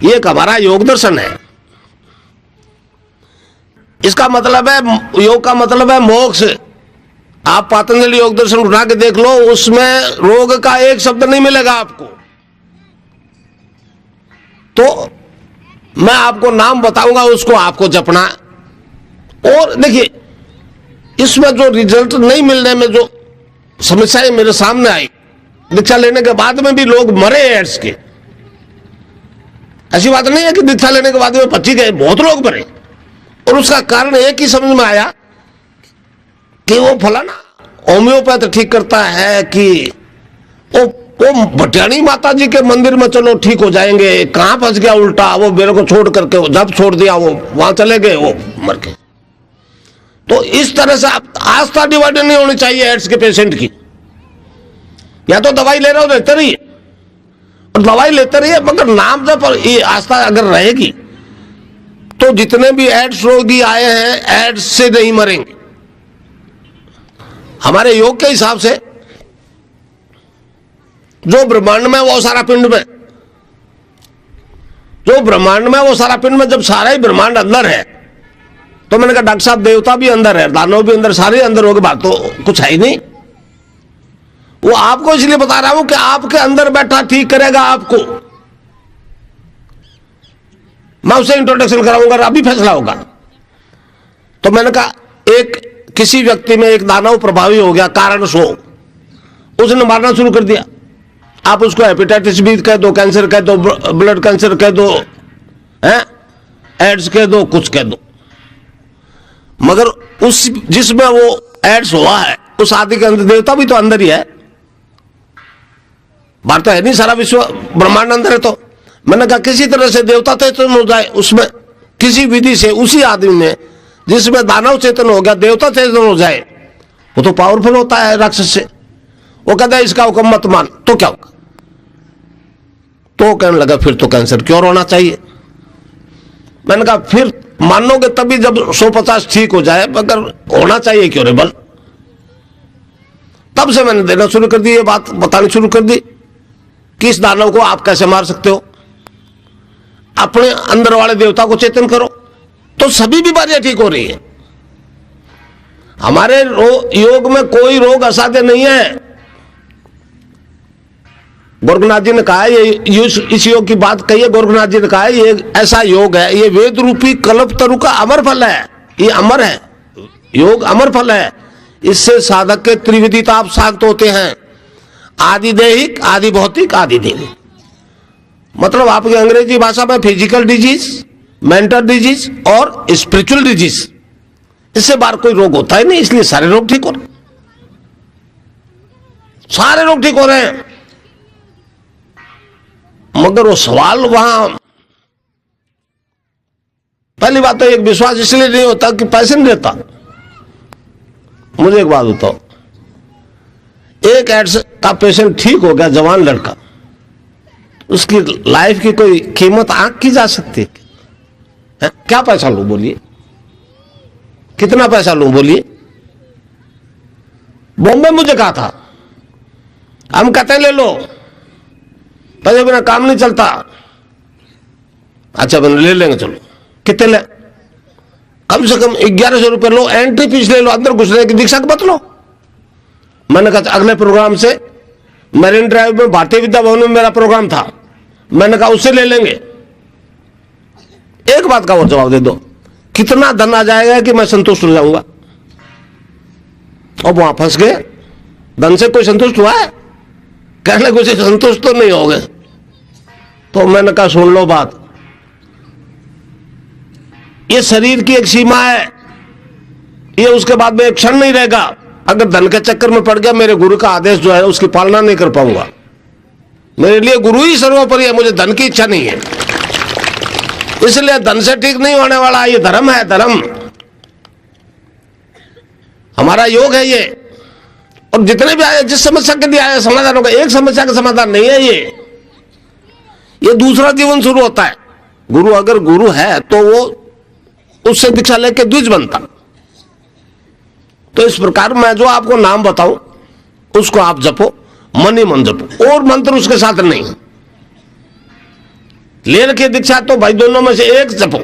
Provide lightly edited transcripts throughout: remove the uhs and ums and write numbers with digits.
ये एक हमारा योग दर्शन है। इसका मतलब है, योग का मतलब है मोक्ष। आप पतंजलि योग दर्शन उठा के देख लो, उसमें रोग का एक शब्द नहीं मिलेगा आपको। तो मैं आपको नाम बताऊंगा, उसको आपको जपना। और देखिए, इसमें जो रिजल्ट नहीं मिलने में जो समस्याएं मेरे सामने आई, दीक्षा लेने के बाद में भी लोग मरे एड्स के। ऐसी बात नहीं है कि दीक्षा लेने के बाद में 25 गए, बहुत लोग मरे। और उसका कारण एक ही समझ में आया कि वो फलाना होम्योपैथ ठीक करता है कि वो भटियाणी माता जी के मंदिर में चलो ठीक हो जाएंगे। कहां फंस गया उल्टा, वो मेरे को छोड़ करके जब छोड़ दिया वो वहां चले गए, वो मर गए। तो इस तरह से आस्था डिवाइडेड नहीं होनी चाहिए एड्स के पेशेंट की। या तो दवाई ले रहे हो लेते रहिए, और दवाई लेते रहिए, मगर नाम जब ये आस्था अगर रहेगी तो जितने भी एड्स रोगी आए हैं एड्स से नहीं मरेंगे। हमारे योग के हिसाब से जो ब्रह्मांड में वो सारा पिंड में, जो ब्रह्मांड में वो सारा पिंड में, जब सारा ही ब्रह्मांड अंदर है, तो मैंने कहा डॉक्टर साहब देवता भी अंदर है, दानव भी अंदर, सारे अंदर हो गए, बात तो कुछ है ही नहीं। वो आपको इसलिए बता रहा हूं कि आपके अंदर बैठा ठीक करेगा आपको। मैं उसे इंट्रोडक्शन कराऊंगा, अभी फैसला होगा। तो मैंने कहा एक किसी व्यक्ति में एक दानव प्रभावी हो गया कारण सो, उसने मारना शुरू कर दिया। आप उसको हेपेटाइटिस बी कह दो, कैंसर कह दो, ब्लड कैंसर कह दो, एड्स कह दो, कुछ कह दो, मगर उस जिसमें वो एड्स हुआ है उस आदि के अंदर देवता भी तो अंदर ही है। बात तो है नहीं, सारा विश्व ब्रह्मांड अंदर है। तो मैंने कहा किसी तरह से देवता चेतन हो जाए उसमें, किसी विधि से उसी आदमी में जिसमें दानव चेतन हो गया देवता चेतन हो जाए, वो तो पावरफुल होता है राक्षस से। वो कहता है इसका हुक्म मत मान, तो क्या होगा? तो कहने लगा फिर तो कैंसर क्योर होना चाहिए। मैंने कहा फिर मानोगे तभी जब 150 ठीक हो जाए, मगर होना चाहिए क्योरेबल। तब से मैंने देना शुरू कर दी, ये बात बतानी शुरू कर दी कि इस दानव को आप कैसे मार सकते हो, अपने अंदर वाले देवता को चेतन करो, तो सभी बीमारियां ठीक हो रही है। हमारे योग में कोई रोग असाध्य नहीं है। गोरखनाथ जी ने कहा है, ये इस योग की बात कही है, गोरखनाथ जी ने कहा है ये ऐसा योग है, ये वेद रूपी कल्प तरु का अमर फल है। ये अमर है, योग अमर फल है। इससे साधक के त्रिविधि ताप शांत होते हैं, आदि दैहिक, आदि भौतिक, आदि दैविक। मतलब आपकी अंग्रेजी भाषा में फिजिकल डिजीज, मेंटल डिजीज और स्पिरिचुअल डिजीज, इससे बाहर कोई रोग होता ही नहीं। इसलिए सारे रोग ठीक हो रहे, सारे रोग ठीक हो रहे हैं। मगर वो सवाल वहां, पहली बात तो एक विश्वास इसलिए नहीं होता कि पैसे नहीं देता। मुझे एक बात बताओ, एक एड्स का पेशेंट ठीक हो गया, जवान लड़का, उसकी लाइफ की कोई कीमत आंक की जा सकती है? क्या पैसा लूं बोलिए, कितना पैसा लूं बोलिए? बॉम्बे मुझे कहा था, हम कहते ले लो, पैसे बिना काम नहीं चलता। अच्छा बन ले लेंगे, चलो कितने ले? कम से कम 1100 रुपए लो, एंट्री फीस ले लो, अंदर घुसने की दीक्षा मत लो। मैंने कहा अगले प्रोग्राम से मरीन ड्राइव में भारतीय विद्या भवन में मेरा प्रोग्राम था, मैंने कहा उससे ले लेंगे। एक बात का और जवाब दे दो, कितना धन आ जाएगा कि मैं संतुष्ट हो जाऊंगा? और वहां फंस गए, धन से कोई संतुष्ट हुआ है? कहने कुछ संतुष्ट तो नहीं हो गए। तो मैंने कहा सुन लो बात, ये शरीर की एक सीमा है, ये उसके बाद में एक क्षण नहीं रहेगा। अगर धन के चक्कर में पड़ गया, मेरे गुरु का आदेश जो है उसकी पालना नहीं कर पाऊंगा। मेरे लिए गुरु ही सर्वोपरि है, मुझे धन की इच्छा नहीं है। इसलिए धन से ठीक नहीं होने वाला, ये धर्म है, धर्म हमारा योग है ये। और जितने भी आए, जिस समस्या के लिए आए समाधान होगा, एक समस्या का समाधान नहीं है ये दूसरा जीवन शुरू होता है। गुरु अगर गुरु है तो वो उससे दीक्षा लेके द्विज बनता। तो इस प्रकार मैं जो आपको नाम बताऊं उसको आप जपो, मन ही मन जपो, और मंत्र उसके साथ नहीं। ले रखी दीक्षा तो भाई दोनों में से एक जपो।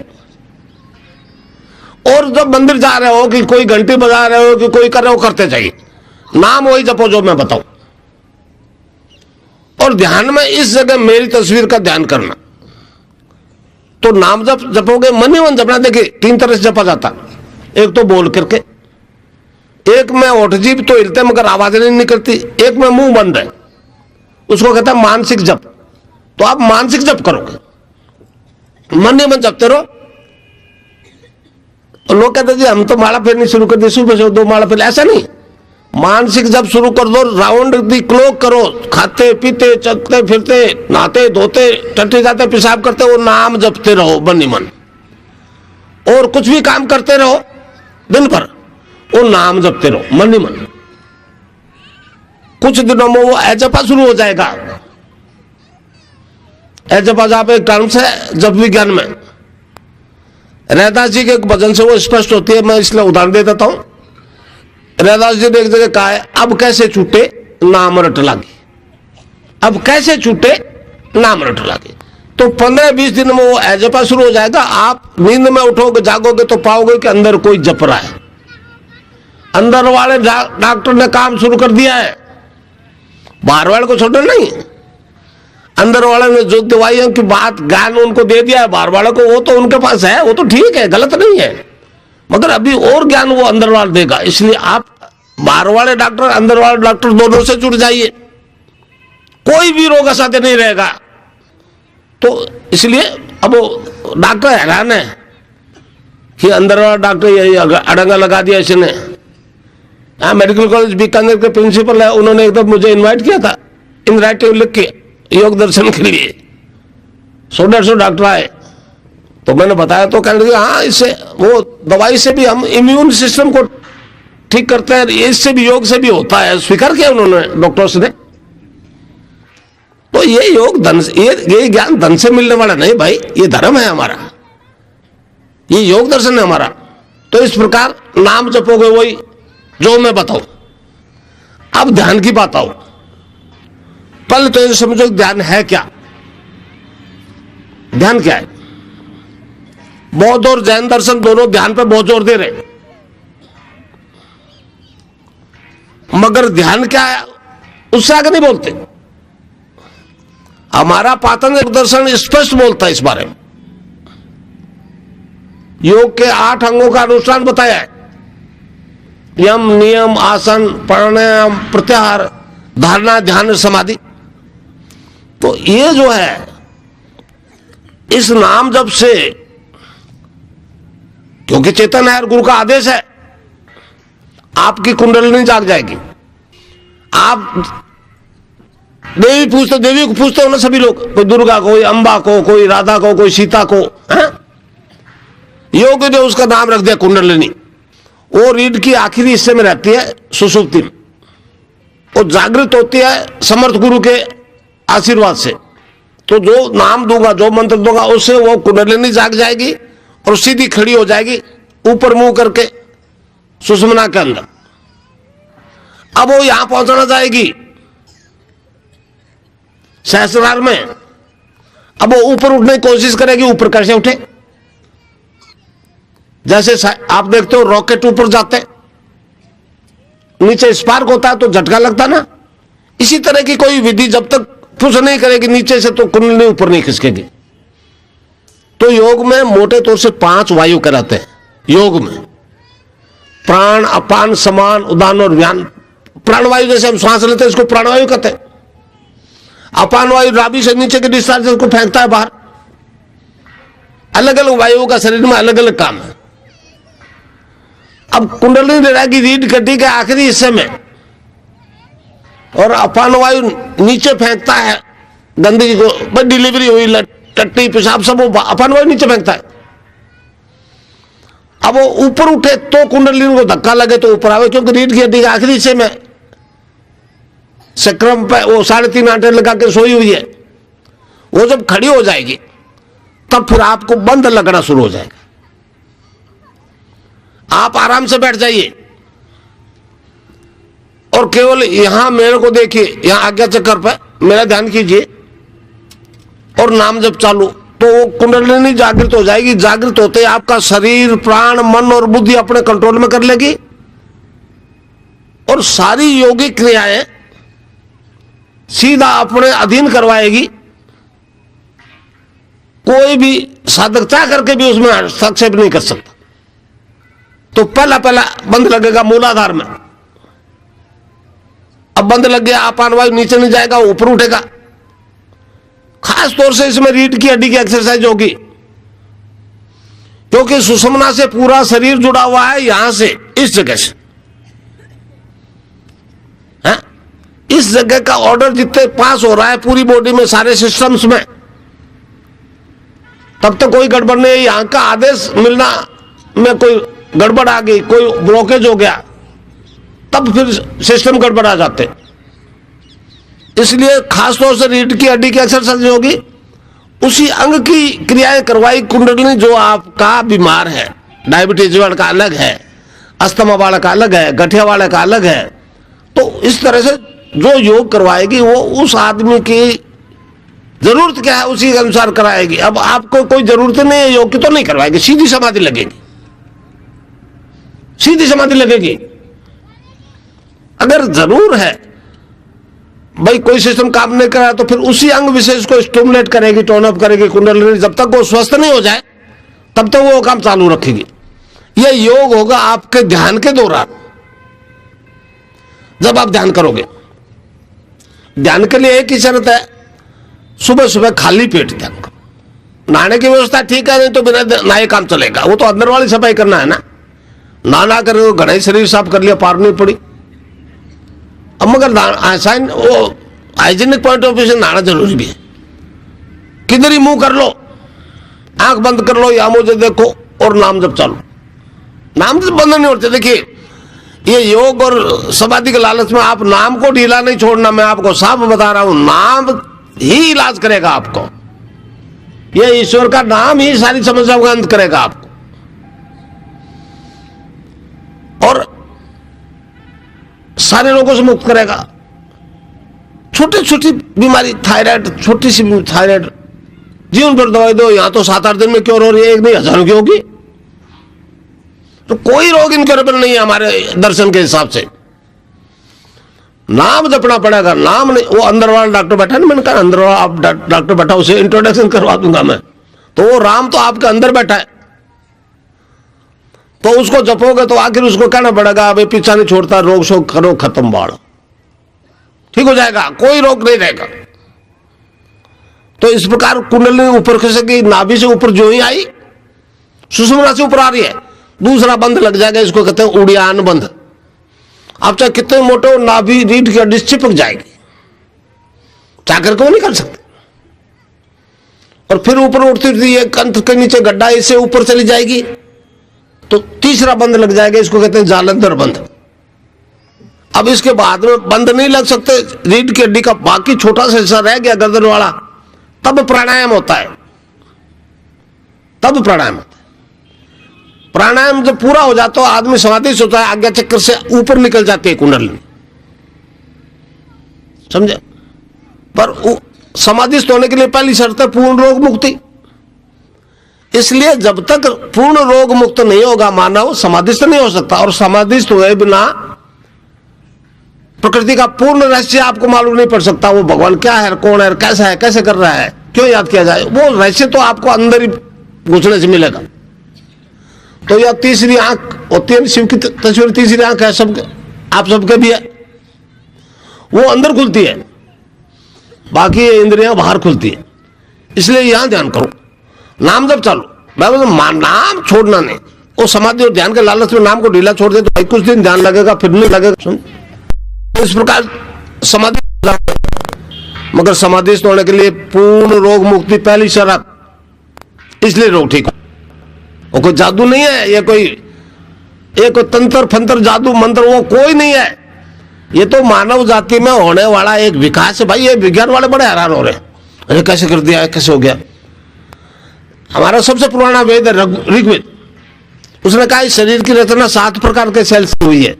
और जब मंदिर जा रहे हो कि कोई घंटी बजा रहे हो कि कोई कर रहे हो, करते जाइए, नाम वही जपो जो मैं बताऊं। और ध्यान में इस जगह मेरी तस्वीर का ध्यान करना। तो नाम जप जपोगे, मन ही मन जपना। देखिए 3 तरह से जपा जाता, एक तो बोल करके, एक में ओठ जीभ तो हिलते मगर आवाज नहीं निकलती, एक में मुंह बंद है, उसको कहता है मानसिक जप। तो आप मानसिक जप करोगे, मन ही मन जपते रहो। और लोग कहते जी हम तो माला फेरनी शुरू कर दी, सुबह से 2 माला फेर, ऐसा नहीं। मानसिक जप शुरू कर दो, राउंड दी क्लॉक करो, खाते पीते चलते फिरते नहाते धोते टट्टी जाते पेशाब करते वो नाम जपते रहो मन ही मन। और कुछ भी काम करते रहो दिन भर, वो नाम जपते रहो मन ही मन। कुछ दिनों में वो अजपा शुरू हो जाएगा। अजपा जाप एक टर्म से जप विज्ञान में रैदास जी के एक भजन से वो स्पष्ट होती है, मैं इसलिए उदाहरण दे देता हूं। रैदास जी ने एक जगह कहा है, अब कैसे छूटे नाम रट लागे, अब कैसे छूटे नाम रट लागे। तो 15-20 दिन में वो अजपा शुरू हो जाएगा। आप नींद में उठोगे जागोगे तो पाओगे कि अंदर कोई जप रहा है। अंदर वाले डॉक्टर ने काम शुरू कर दिया है, बाहर वाले को छोड़ना नहीं। अंदर वाले ने जो दवाइयों की बात ज्ञान उनको दे दिया है, बाहर वाले को वो तो उनके पास है, वो तो ठीक है, गलत नहीं है, मगर अभी और ज्ञान वो अंदर वाला देगा। इसलिए आप बाहर वाले डॉक्टर अंदर वाले डॉक्टर दोनों से जुड़ जाइए, कोई भी रोग असाध्य नहीं रहेगा। तो इसलिए अब वो डॉक्टर हैरान है कि अंदर वाला डॉक्टर यही अड़ंगा लगा दिया इसने। यहाँ मेडिकल कॉलेज बीकानेर के प्रिंसिपल है, उन्होंने एकदम मुझे इनवाइट किया था इन राइटिंग लिख के योग दर्शन के लिए। 100-150 डॉक्टर आए, तो मैंने बताया तो कहने लगे हाँ इससे वो दवाई से भी हम इम्यून सिस्टम को ठीक करते हैं, इससे भी योग से भी होता है। स्वीकार किया उन्होंने डॉक्टर्स ने। तो ये योग धन, ये ज्ञान धन से मिलने वाला नहीं भाई, ये धर्म है हमारा, ये योग दर्शन है हमारा। तो इस प्रकार नाम जपोगे वही जो मैं बताऊं। अब ध्यान की बात आओ। पहले तो ये समझो ध्यान है क्या। ध्यान क्या है? बौद्ध और जैन दर्शन दोनों ध्यान पे बहुत जोर दे रहे, मगर ध्यान क्या है उससे आगे नहीं बोलते। हमारा पातंजलि दर्शन स्पष्ट बोलता है इस बारे में। योग के 8 अंगों का अनुष्ठान बताया है, यम नियम आसन प्राणायाम प्रत्याहार धारणा ध्यान समाधि। तो ये जो है इस नाम जप से, क्योंकि चेतन है और गुरु का आदेश है, आपकी कुंडलिनी जाग जाएगी। आप देवी पूछते, देवी को पूछते हो ना सभी लोग, कोई दुर्गा को, कोई अंबा को, कोई राधा को, कोई सीता को, है? योग ने उसका नाम रख दिया कुंडलिनी। वो रीढ़ की आखिरी हिस्से में रहती है सुषुप्ति में, वो जागृत होती है समर्थ गुरु के आशीर्वाद से। तो जो नाम दूंगा, जो मंत्र दूंगा, उससे वो कुंडलिनी जाग जाएगी और सीधी खड़ी हो जाएगी ऊपर मुंह करके सुषुम्ना के अंदर। अब वो यहां पहुंचना जाएगी सहस्रार में। अब वो ऊपर उठने की कोशिश करेगी, ऊपर कैसे उठे? जैसे आप देखते हो रॉकेट ऊपर जाते, नीचे स्पार्क होता है तो झटका लगता ना, इसी तरह की कोई विधि जब तक पुश नहीं करेगी नीचे से तो कुंडलिनी ऊपर नहीं खिसकेगी। तो योग में मोटे तौर से 5 वायु कहलाते हैं। योग में प्राण अपान समान उदान और व्यान। प्राणवायु जैसे हम श्वास लेते हैं इसको प्राणवायु कहते हैं। अपान वायु नाभि से नीचे के डिस्चार्ज को फेंकता है बाहर। अलग अलग वायुओं का शरीर में अलग अलग काम है। अब कुंडलिनी रहेगी रीढ़ कटी के आखिरी हिस्से में, और अपान वायु नीचे फेंकता है गंदगी को। बस डिलीवरी हुई, टट्टी पेशाब सब वो अपान वायु नीचे फेंकता है। अब वो ऊपर उठे तो कुंडलिनी को धक्का लगे तो ऊपर आवे, क्योंकि रीढ़ की हड्डी के आखिरी हिस्से में सक्रम पे वो 3.5 आंटे लगा के सोई हुई है। वो जब खड़ी हो जाएगी तब फिर आपको बंद लगना शुरू हो जाएगा। आप आराम से बैठ जाइए और केवल यहां मेरे को देखिए, यहां आज्ञा चक्कर पर मेरा ध्यान कीजिए और नाम जब चालू तो वो कुंडलिनी जागृत हो जाएगी। जागृत होते ही आपका शरीर, प्राण, मन और बुद्धि अपने कंट्रोल में कर लेगी और सारी योगिक क्रियाएं सीधा अपने अधीन करवाएगी। कोई भी साधक चाह करके भी उसमें हस्तक्षेप नहीं कर सकता। तो पहला बंद लगेगा मूलाधार में। अब बंद लग गया, अपान वायु नीचे नहीं जाएगा, ऊपर उठेगा। खास तौर से इसमें रीढ़ की हड्डी की एक्सरसाइज होगी, क्योंकि सुषुम्ना से पूरा शरीर जुड़ा हुआ है, यहां से, इस जगह से। है? इस जगह का ऑर्डर जितने पास हो रहा है पूरी बॉडी में, सारे सिस्टम्स में, तब तक कोई गड़बड़ नहीं। यहां का आदेश मिलना में कोई गड़बड़ आ गई, कोई ब्लॉकेज हो गया, तब फिर सिस्टम गड़बड़ा जाते। इसलिए खासतौर से रीढ़ की हड्डी की एक्सरसाइज होगी। उसी अंग की क्रियाएं करवाई कुंडलिनी जो आपका बीमार है। डायबिटीज वाले का अलग है, अस्थमा वाले का अलग है, गठिया वाले का अलग है। तो इस तरह से जो योग करवाएगी वो उस आदमी की जरूरत क्या है उसी के अनुसार कराएगी। अब आपको कोई जरूरत नहीं है योग की तो नहीं करवाएगी, सीधी समाधि लगेगी, सीधी समाधि लगेगी। अगर जरूर है भाई कोई सिस्टम काम नहीं कर रहा तो फिर उसी अंग विशेष को स्टिमुलेट करेगी, टोन अप करेगी कुंडलिनी। जब तक वो स्वस्थ नहीं हो जाए तब तक वो काम चालू रखेगी। यह योग होगा आपके ध्यान के दौरान। जब आप ध्यान करोगे, ध्यान के लिए एक ही शर्त है, सुबह सुबह खाली पेट ध्यान करो। नहाने की व्यवस्था ठीक है, नहीं तो बिना नहाए काम चलेगा। वो तो अंदर वाली सफाई करना है ना, नहा करे घड़ा ही शरीर साफ कर लिया, पार नहीं पड़ी। अब मगर वो हाइजीनिक पॉइंट ऑफ व्यू से नहाना जरूरी भी है। किधर ही मुंह कर लो, आंख बंद कर लो या मुझे देखो और नाम जप चालू। नाम जब बंद नहीं होते। देखिए ये योग और समाधि के लालच में आप नाम को ढीला नहीं छोड़ना। मैं आपको साफ बता रहा हूं, नाम ही इलाज करेगा आपको। ये ईश्वर का नाम ही सारी समस्याओं का अंत करेगा आपको। और सारे रोगों से मुक्त करेगा। छोटी छोटी बीमारी, थायराइड, छोटी सी थायराइड, जीवन भर दवाई दो, यहां तो 7-8 दिन में क्योर हो रही है, एक नहीं हजारों की होगी। तो कोई रोग इनक्योरेबल नहीं है हमारे दर्शन के हिसाब से। नाम जपना पड़ेगा। नाम नहीं, वो अंदर वाला डॉक्टर बैठा ना, मैंने कहा अंदर वाला आप डॉक्टर बैठा, उसे इंट्रोडक्शन करवा दूंगा मैं। तो वो राम तो आपके अंदर बैठा है, तो उसको जपोगे तो आखिर उसको कहना पड़ेगा अभी पीछा नहीं छोड़ता, रोग शोक करो खत्म, बाढ़ ठीक हो जाएगा, कोई रोग नहीं रहेगा। तो इस प्रकार कुंडलिनी ऊपर खिसकी, नाभि से ऊपर जो ही आई, सुषुम्ना से ऊपर आ रही है, दूसरा बंध लग जाएगा। इसको कहते हैं उड़ियान बंध। आप चाहे कितने मोटे हो, नाभि रीढ़ की हड्डी चिपक जाएगी, चाकर को नहीं कर सकते। और फिर ऊपर उठती उठती है, कंठ के नीचे गड्ढा, इससे ऊपर चली जाएगी तो तीसरा बंद लग जाएगा। इसको कहते हैं जालंधर बंद। अब इसके बाद में बंद नहीं लग सकते, रीढ़ की हड्डी का बाकी छोटा सा हिस्सा रह गया गर्दन वाला, तब प्राणायाम होता है। तब प्राणायाम होता है। प्राणायाम जब पूरा हो जाता है आदमी समाधि से होता है, आज्ञा चक्र से ऊपर निकल जाती है कुंडलिनी, समझे। पर समाधिस्थ होने के लिए पहली शर्त है पूर्ण रोग मुक्ति। इसलिए जब तक पूर्ण रोग मुक्त नहीं होगा मानव, समाधिस्थ नहीं हो सकता। और समाधिस्थ हुए बिना प्रकृति का पूर्ण रहस्य आपको मालूम नहीं पड़ सकता। वो भगवान क्या है, कौन है, कैसा है, कैसे कर रहा है, क्यों याद किया जाए, वो रहस्य तो आपको अंदर ही घुसने से मिलेगा। तो यह तीसरी आंख होती है, शिव की तस्वीर तीसरी आंख है, सबके, आप सबके भी है, वो अंदर खुलती है, बाकी इंद्रियां बाहर खुलती है। इसलिए यहां ध्यान करो, नाम जब चालू। मैं नाम छोड़ना नहीं। वो समाधि और ध्यान के लालच में नाम को ढीला छोड़ दे तो भाई कुछ दिन ध्यान लगेगा, फिर नहीं लगेगा। इस प्रकार समाधि, मगर समाधि होने के लिए पूर्ण रोग मुक्ति पहली शर्त, इसलिए रोग ठीक हो। वो कोई जादू नहीं है, ये कोई तंत्र फंत्र जादू मंत्र वो कोई नहीं है। ये तो मानव जाति में होने वाला एक विकास है। भाई ये विज्ञान वाले बड़े हैरान हो रहे हैं, अरे कैसे कर दिया, कैसे हो गया। हमारा सबसे पुराना वेद है ऋग्वेद, उसने कहा इस शरीर की रचना 7 प्रकार के सेल्स से हुई है।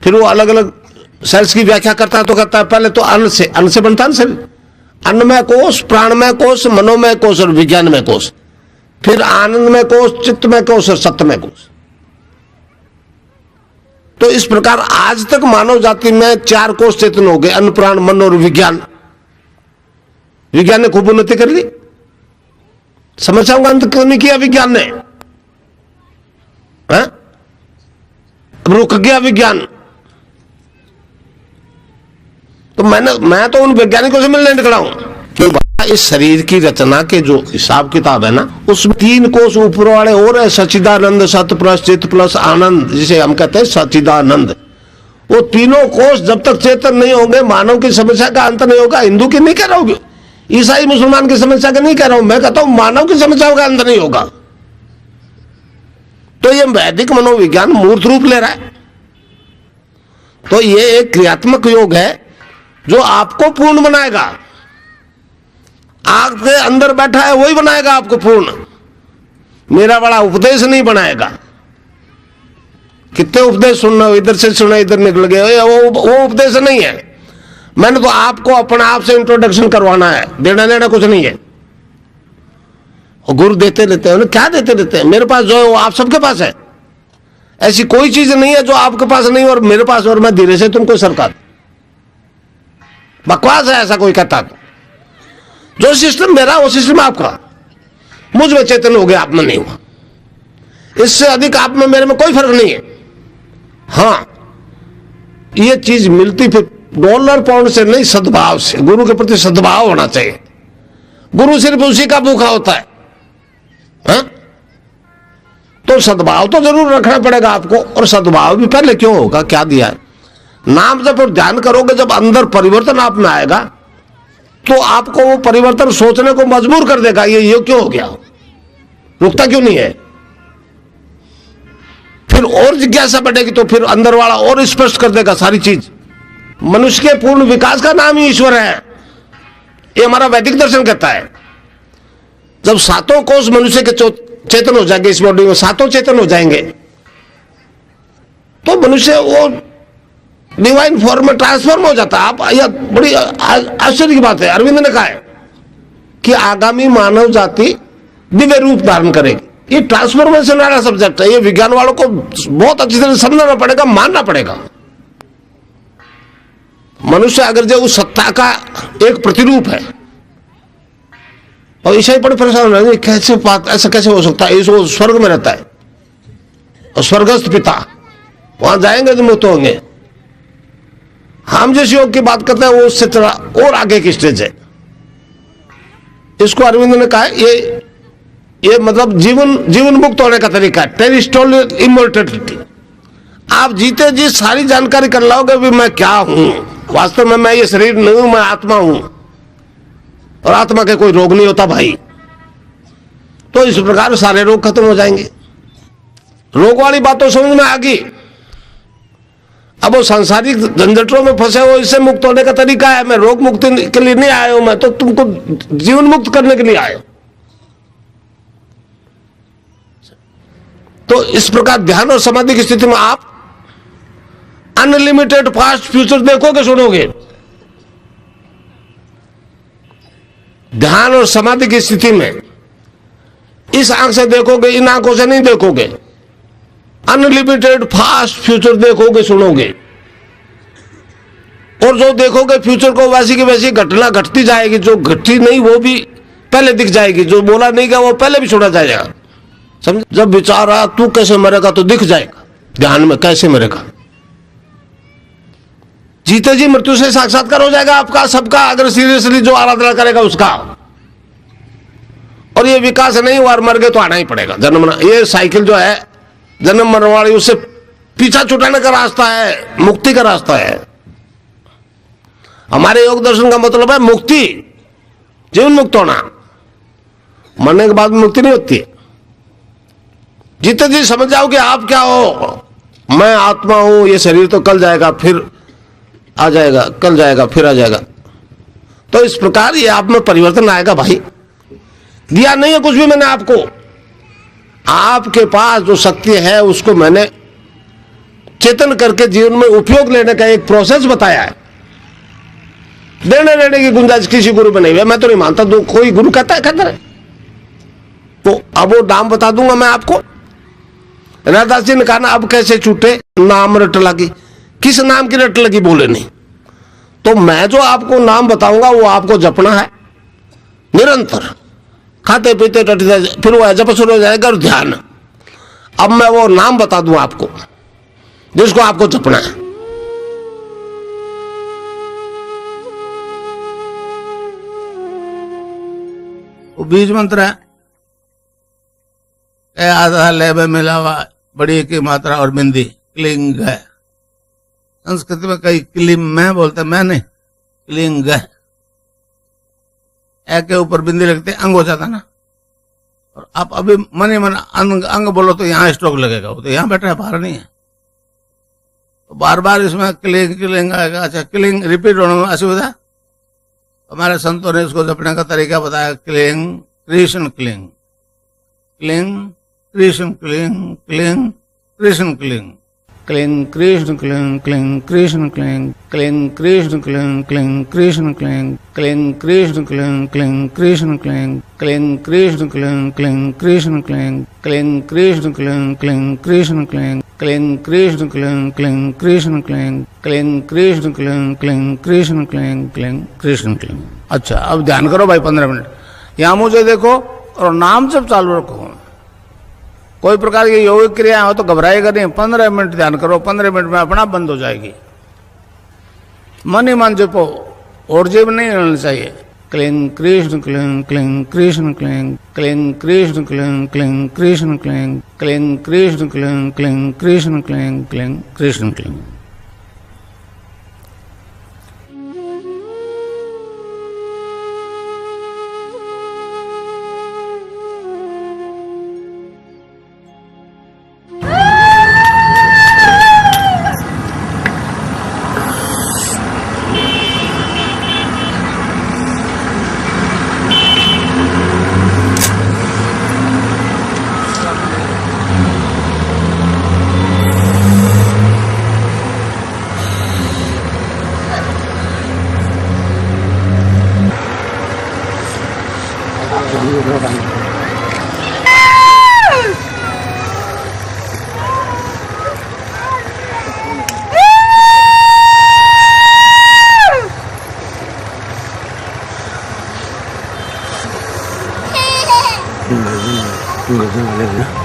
फिर वो अलग अलग सेल्स की व्याख्या करता है तो कहता है पहले तो अन्न से बनता है शरीर, अन्नमय कोश, प्राणमय कोश, मनोमय कोश और विज्ञानमय कोश, फिर आनंदमय कोश, चित्तमय कोश और सत्यमय कोश। तो इस प्रकार आज तक मानव जाति में 4 कोश चेतन हो गए, अन्न, प्राण, मन और विज्ञान। विज्ञान ने खूब उन्नति कर ली, समस्याओं का अंत क्यों नहीं किया विज्ञान ने? रुक गया विज्ञान। तो मैं तो उन वैज्ञानिकों से मिलने निकला हूं कि इस शरीर की रचना के जो हिसाब किताब है ना, उसमें 3 कोश ऊपर वाले और है, सच्चिदानंद, सत प्लस चित प्लस आनंद, जिसे हम कहते हैं सच्चिदानंद। वो तीनों कोश जब तक चेतन नहीं होंगे मानव की समस्या का अंत नहीं होगा। हिंदू की नहीं कह रहा हूं, ईसाई मुसलमान की समस्या का नहीं कह रहा हूं, मैं कहता हूं मानव की समस्याओं का अंत नहीं होगा। तो ये वैदिक मनोविज्ञान मूर्त रूप ले रहा है। तो ये एक क्रियात्मक योग है जो आपको पूर्ण बनाएगा। आपके अंदर बैठा है वही बनाएगा आपको पूर्ण, मेरा बड़ा उपदेश नहीं बनाएगा। कितने उपदेश सुनना, इधर से सुना इधर निकल गए, वो उपदेश नहीं है। मैंने तो आपको अपने आप से इंट्रोडक्शन करवाना है, देना लेना कुछ नहीं है। और गुरु देते रहते हैं, क्या देते रहते हैं? मेरे पास जो है वो आप सबके पास है। ऐसी कोई चीज नहीं है जो आपके पास नहीं और मेरे पास और मैं धीरे से तुमको सरका। बकवास है ऐसा कोई कहता। जो सिस्टम मेरा वो सिस्टम आपका। मुझ में चेतन हो गया, आप में नहीं हुआ। इससे अधिक आप में मेरे में कोई फर्क नहीं है। हाँ, ये चीज मिलती फिर डॉलर पाउंड से नहीं, सद्भाव से। गुरु के प्रति सद्भाव होना चाहिए। गुरु सिर्फ उसी का भूखा होता है। हाँ? तो सद्भाव तो जरूर रखना पड़ेगा आपको। और सद्भाव भी पहले क्यों होगा, क्या दिया है? नाम जब और ध्यान करोगे, जब अंदर परिवर्तन आप में आएगा तो आपको वो परिवर्तन सोचने को मजबूर कर देगा, ये क्यों हो गया, रुकता क्यों नहीं है। फिर और जिज्ञासा बढ़ेगी तो फिर अंदर वाला और स्पष्ट कर देगा सारी चीज। मनुष्य के पूर्ण विकास का नाम ही ईश्वर है, ये हमारा वैदिक दर्शन कहता है। जब 7 कोष मनुष्य के चेतन हो जाएंगे, इस बॉडी में 7 चेतन हो जाएंगे, तो मनुष्य वो डिवाइन फॉर्म में ट्रांसफॉर्म हो जाता है। आप यह बड़ी आश्चर्य की बात है। अरविंद ने कहा है कि आगामी मानव जाति दिव्य रूप धारण करेगी। ये ट्रांसफॉर्मेशन वाला सब्जेक्ट है, ये विज्ञान वालों को बहुत अच्छी तरह समझना पड़ेगा, मानना पड़ेगा। मनुष्य अगर जो उस सत्ता का एक प्रतिरूप है, और ईसाई बड़े परेशान रहेंगे, कैसे बात, ऐसा कैसे हो सकता है? वो स्वर्ग में रहता है और स्वर्गस्थ पिता, वहां जाएंगे तो मुक्त होंगे। हम जिस योग की बात करते हैं वो उससे थोड़ा और आगे की स्टेज है। इसको अरविंद ने कहा ये मतलब जीवन मुक्त होने का तरीका है, टेरिस्टोरियल इमोर्टलिटी। आप जीते जी सारी जानकारी कर लाओगे भी मैं क्या हूं, वास्तव में मैं ये शरीर नहीं हूं, मैं आत्मा हूं, और आत्मा के कोई रोग नहीं होता भाई। तो इस प्रकार सारे रोग खत्म हो जाएंगे। रोग वाली बात तो समझ में आ गई। अब वो सांसारिक झंझटों में फंसे हो, इससे मुक्त होने का तरीका है। मैं रोग मुक्ति के लिए नहीं आया हूं, मैं तो तुमको जीवन मुक्त करने के लिए आया हूं। तो इस प्रकार ध्यान और समाधि की स्थिति में आप अनलिमिटेड पास्ट फ्यूचर देखोगे, सुनोगे। ध्यान और समाधि की स्थिति में इस आंख से देखोगे, इन आंखों से नहीं देखोगे। अनलिमिटेड फास्ट फ्यूचर देखोगे, सुनोगे। और जो देखोगे फ्यूचर को वैसी की वैसी घटना घटती जाएगी। जो घटी नहीं वो भी पहले दिख जाएगी, जो बोला नहीं गया वो पहले भी छोड़ा जाएगा। समझ? जब विचार आया तू कैसे मरेगा तो दिख जाएगा ध्यान में कैसे मरेगा। जीते जी मृत्यु से साक्षात्कार हो जाएगा आपका सबका, अगर सीरियसली जो आराधना करेगा उसका। और ये विकास नहीं हुआ, मर गए तो आना ही पड़ेगा जन्मना। ये साइकिल जो है जन्म मरने वाली, उससे पीछा छुटाने का रास्ता है, मुक्ति का रास्ता है। हमारे योग दर्शन का मतलब है मुक्ति, जीवन मुक्त होना। मरने के बाद मुक्ति नहीं होती। जितने जी समझ जाओ कि आप क्या हो, मैं आत्मा हूं, ये शरीर तो कल जाएगा फिर आ जाएगा, कल जाएगा फिर आ जाएगा। तो इस प्रकार ये आप में परिवर्तन आएगा भाई। दिया नहीं है कुछ भी मैंने आपको, आपके पास जो शक्ति है उसको मैंने चेतन करके जीवन में उपयोग लेने का एक प्रोसेस बताया है। देने लेने की गुंजाइश किसी गुरु में नहीं है। मैं तो नहीं मानता तो कोई गुरु कहता है कहता है। तो अब वो नाम बता दूंगा मैं आपको। रैदास जी ने कहा ना, अब कैसे छूटे नाम रट लगी। किस नाम की रट लगी बोले नहीं। तो मैं जो आपको नाम बताऊंगा वो आपको जपना है निरंतर, खाते पीते टटते, फिर वो जप शुरू हो जाएगा और ध्यान। अब मैं वो नाम बता दूं आपको जिसको आपको जपना है। वो बीज मंत्र है, आधा ले में मिला हुआ बड़ी की मात्रा और बिंदी क्लिंग है। संस्कृत में कई क्लिम में बोलते, मैं नहीं, क्लिंग है। ए के ऊपर बिंदी लगते अंग हो जाता ना। और आप अभी मन ही मन अंग बोलो तो यहाँ स्ट्रोक लगेगा, वो तो यहाँ बैठा है, बाहर नहीं है। तो बार बार इसमें क्लिंग क्लिंग आएगा। अच्छा, क्लिंग रिपीट होने में असुविधा। हमारे संतों ने इसको जपने का तरीका बताया। Cling Krishna cling, cling Krishna cling, cling Krishna cling, cling Krishna cling, cling Krishna cling, cling Krishna cling, cling Krishna cling, cling Krishna cling, cling Krishna cling, cling Krishna cling, cling Krishna cling, cling Krishna cling, cling Krishna cling, cling Krishna cling, cling Krishna cling, cling Krishna cling, cling Krishna cling, cling Krishna cling. अच्छा, अब ध्यान करो भाई 15 minute. यहाँ मुझे देखो और नाम जब चालू रखो। कोई प्रकार की योगिक क्रिया हो तो घबराएगा नहीं। 15 मिनट ध्यान करो, 15 मिनट में अपना बंद हो जाएगी। मन ही मन जपो और जेब नहीं रहना चाहिए। Cling Krishna cling, cling Krishna cling, cling Krishna cling, cling Krishna cling, cling Krishna cling, cling Krishna cling, cling Krishna cling. नहीं